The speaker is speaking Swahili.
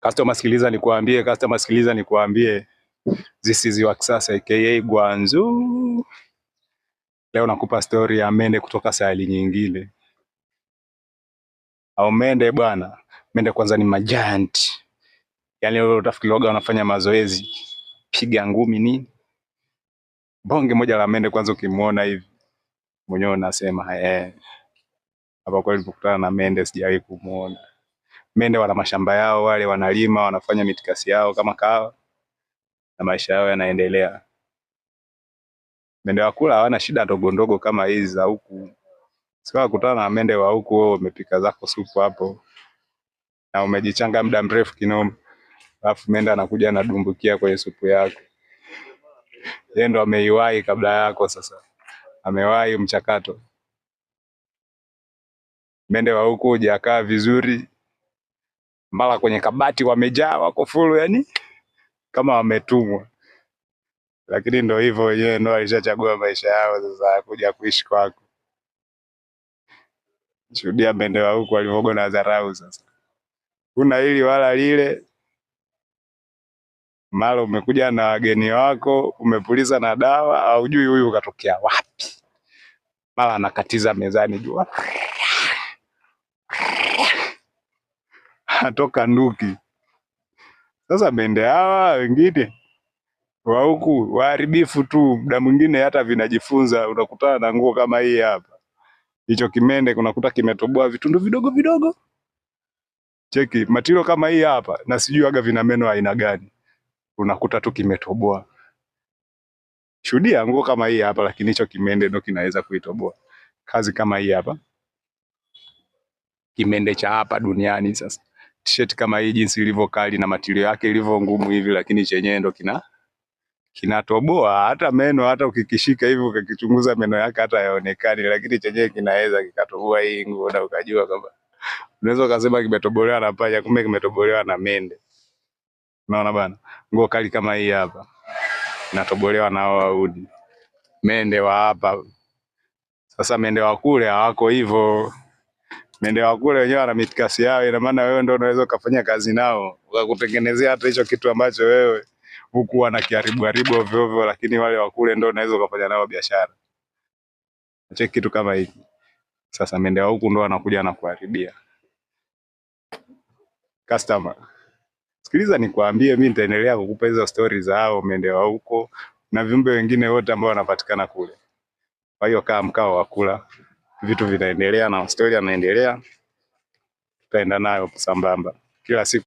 Customer sikiliza nikuambie. This is your Kisasa aka Gwanzu. Leo nakupa story ya mende kutoka sayari nyingine. Au mende bwana. Mende kwanza ni majiant. Yaani wewe utafikiri wanafanya mazoezi. Piga ngumi ni bonge moja la mende kwanza ukimuona hivi. Mwenyewe unasema hapa kweli nilipokutana na mende sijawahi kumuona. Mende wana mashamba yao, wale wanalima, wanafanya mitikasi yao kama kawa. Na maisha yao yanaendelea. Mende wa kula hawana shida ndogo ndogo kama hizi za huku. Sio kukutana na mende wa huku wewe umepika zako supu hapo. Na umejichanga muda mrefu kinoma. Alafu mende anakuja anadumbukia kwenye supu yako. Yeye ndo ameiwahi kabla yako sasa. Amewahi mchakato. Mende wa huku hujakaa vizuri. Mbala kwenye kabati wamejaa wako full yani kama wametumwa. Lakini ndo hivyo yeye ndo alishachagua maisha yao sasa kuja kuishi kwako. Shuhudia mende wa huku walivyogo na dharau sasa. Kuna hili wala lile. Mara umekuja na wageni wako, umepuliza na dawa, haujui huyu katokea wapi. Mara anakatiza mezani jua. Atoka nduki. Sasa mende hawa wengine wa huku waharibifu tu, muda mwingine hata vinajifunza, unakutana na nguo kama hii hapa. Hicho kimende unakuta kimetoboa vitundu vidogo vidogo. Cheki, matiro kama hii hapa na sijui aga vina meno aina gani. Unakuta tu kimetoboa. Shuhudia nguo kama hii hapa lakini hicho kimende ndo kinaweza kuitoboa. Kazi kama hii hapa. Kimende cha hapa duniani sasa. T-shirt kama hii jinsi ilivyo kali na material yake ilivyo ngumu hivi lakini chenyewe ndo kinatoboa hata meno, hata ukikishika hivi ukichunguza meno yake hata hayaonekani lakini chenyewe kinaweza kikatoboa hii nguo na ukajua kwamba unaweza kusema kimetobolewa na panya kumbe kimetobolewa na mende. Unaona bana? Nguo kali kama hii hapa inatobolewa na hao waudi. Mende wa hapa. Sasa mende wa kule hawako hivyo. Mende wa kule wenyewe wana mitikasi yao, ina maana wewe ndio unaweza kufanya kazi nao, ukakutengenezea hata hicho kitu ambacho wewe huku wanakiharibu ovyo ovyo, lakini wale wa kule ndio unaweza kufanya nao biashara. Acha kitu kama hiki. Sasa mende wa huku ndio anakuja na kuharibia. Customer. Sikiliza nikwambie, mimi nitaendelea kukupa hizo stories za hao mende wa huko na viumbe wengine wote ambao wanapatikana kule. Kwa hiyo kaa mkao wa kula. Vitu vinaendelea na story inaendelea. Tutaenda nayo sambamba kila siku.